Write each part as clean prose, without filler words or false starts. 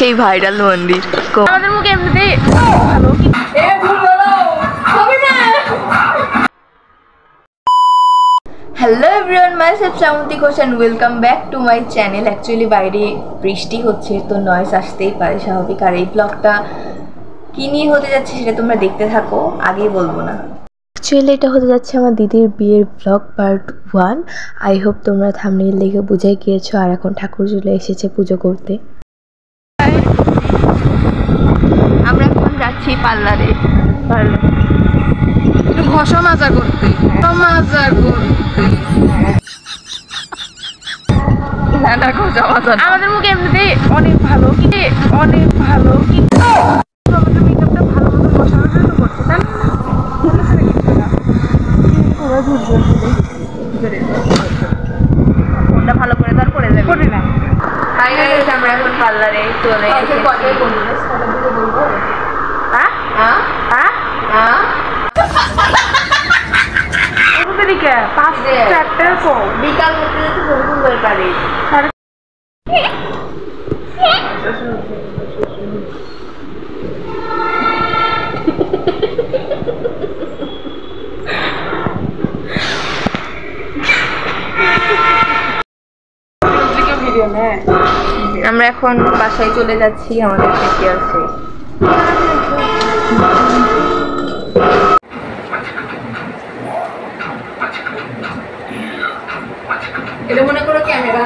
সেই ভাইরাল মন্দির আমাদের মুখে এমনিতেই ভালো hello everyone, myself Srabanti Ghosh and welcome back to my channel. Actually বাইরে বৃষ্টি হচ্ছে তো নয়েজ আসতেই পারে, স্বাভাবিক। আর এই ব্লগটা কি নিয়ে হতে যাচ্ছে সেটা তোমরা দেখতে থাকো, আগেই বলবো না। অ্যাকচুয়ালি এটা হতে যাচ্ছে আমার দিদির বিয়ের ব্লগ পার্ট 1। আই হোপ তোমরা থাম্বনেইল দেখে বুঝে গিয়েছো। আর এখন ঠাকুর চলে এসেছে পুজো করতে। আমরা এখন যাচ্ছি পার্লারে, একটু ঘষা মাজা করতে। না না, ঘষা মাজা আমাদের মুখে এমনিতেই অনেক ভালো, অনেক ভালো, কিন্তু আমাদের মেকআপটা ভালো মতো ঘষা মাজা তো করছে, তাই ফোনটা ভালো করে তার করে যাবে করে না। হাই গাইস, আমরা এখন পার্লারে চলে এসেছি। বিকাল করতে যেতে খুব সুন্দর পারে। আমরা এখন বাসায় চলে যাচ্ছি, আমাদের ফেসিয়াল শেষ। এটা মনে করো ক্যামেরা।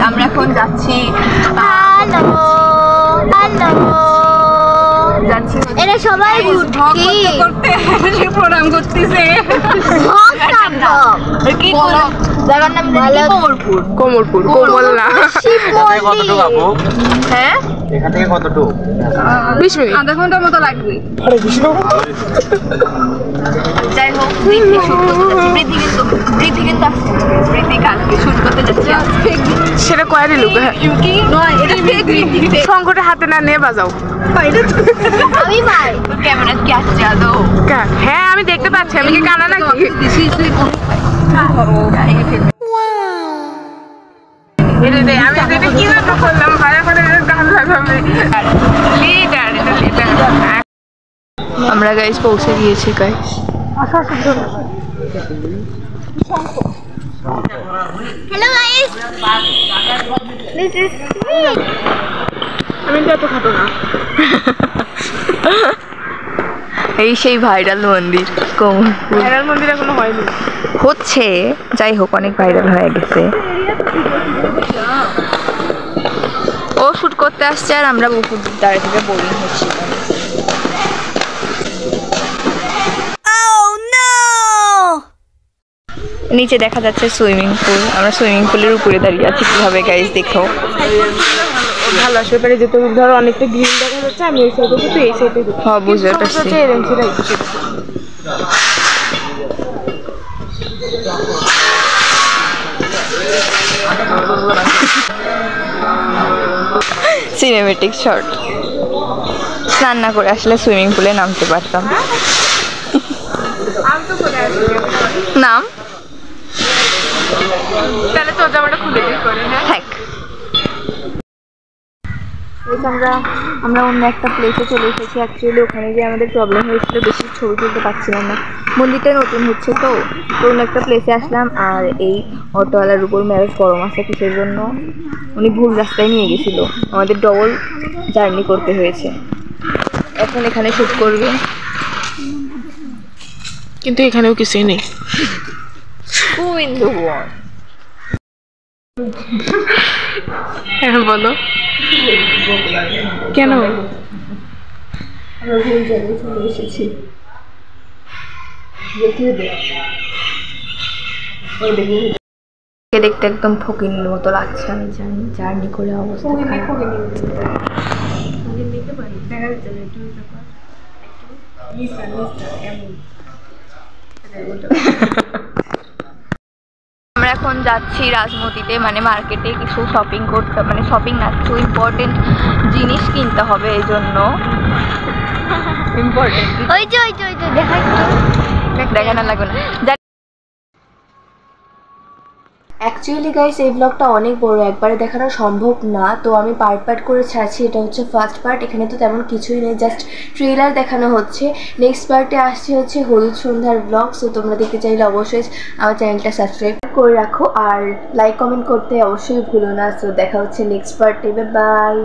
আমরা এখন যাচ্ছি, এরা সবাই প্রোগ্রাম করতেছে। জায়গার নাম কোমরপুর। কোমরপুর, কোমলনা। হ্যাঁ, এখান থেকে কতটুকু? 20 মিনিট, আধা ঘন্টার মতো লাগবে। যাই হোক, বৃদ্ধি কিন্তু আসছে, বৃদ্ধি কালকে শুট করতে যাচ্ছে। সেটা কয়ারি লোক। শঙ্করটা হাতে না নিয়ে বাজাও। আমি ভাই ক্যামেরা কি আসছে আদৌ? হ্যাঁ, আমি দেখতে পাচ্ছি। আমি কি কানা নাকি? আমরা গাইস পৌঁছে গিয়েছি guys. Hello guys, this is me. আমি তো এত খাটো না। এই সেই ভাইরাল মন্দির কোমরপুর। ভাইরাল মন্দির এখনো হয়নি, হচ্ছে। যাই হোক, অনেক ভাইরাল হয়ে গেছে। ও শুট করতে আসছে আর আমরা বহুত দাঁড়িয়ে থেকে বোরিং হচ্ছি। নিচে দেখা যাচ্ছে সুইমিং পুল। আমরা সুইমিং পুলের উপরে দাঁড়িয়ে আছি। কিভাবে গাইস দেখো, ভালো আসবে পারে যে তুমি ধরো অনেকটা গ্রিন দেখা যাচ্ছে। আমি এই সাইডে তো এই সাইডে দেখো। হ্যাঁ, বুঝতে পারছি। Cinematic shot. স্নান না করে আসলে সুইমিং পুলে নামতে পারতাম। নাম তাহলে তো জামাটা খুলে দিই করে। হ্যাঁ, আমরা অন্য একটা প্লেসে চলে এসেছি। অ্যাকচুয়ালি ওখানে গিয়ে আমাদের প্রবলেম হয়েছিল, বেশি ছবি তুলতে পারছিলাম না। মন্দিরটা নতুন হচ্ছে তো অন্য একটা প্লেসে আসলাম। আর এই অটোওয়ালার উপর ম্যারেজ গরম আছে কিসের জন্য, উনি ভুল রাস্তায় নিয়ে গেছিল। আমাদের ডবল জার্নি করতে হয়েছে। এখন এখানে শুট করবে, কিন্তু এখানেও কিছুই নেই। হ্যাঁ বলো, কেন? আমরা ভুল জায়গায় চলে এসেছি। দেখতে একদম ফকিনের মতো লাগছে, আমি জানি জার্নি করে অবস্থা আমরা এখন যাচ্ছি রাজমতিতে, মানে মার্কেটে কিছু শপিং করতে, মানে শপিং না, কিছু ইম্পর্টেন্ট জিনিস কিনতে হবে, এই জন্য ইম্পর্টেন্ট ওই যে দেখানো লাগবে না। অ্যাকচুয়ালি গাইস এই ব্লগটা অনেক বড়, একবারে দেখানো সম্ভব না, তো আমি পার্ট পার্ট করে ছাড়ছি। এটা হচ্ছে ফার্স্ট পার্ট, এখানে তো তেমন কিছুই নেই, জাস্ট ট্রেলার দেখানো হচ্ছে। নেক্সট পার্টে আসছে হচ্ছে হলুদ সন্ধ্যার ব্লগ, সো তোমরা দেখতে চাইলে অবশ্যই আমার চ্যানেলটা সাবস্ক্রাইব করে রাখো আর লাইক কমেন্ট করতে অবশ্যই ভুলো না। সো দেখা হচ্ছে নেক্সট পার্টে, বাই।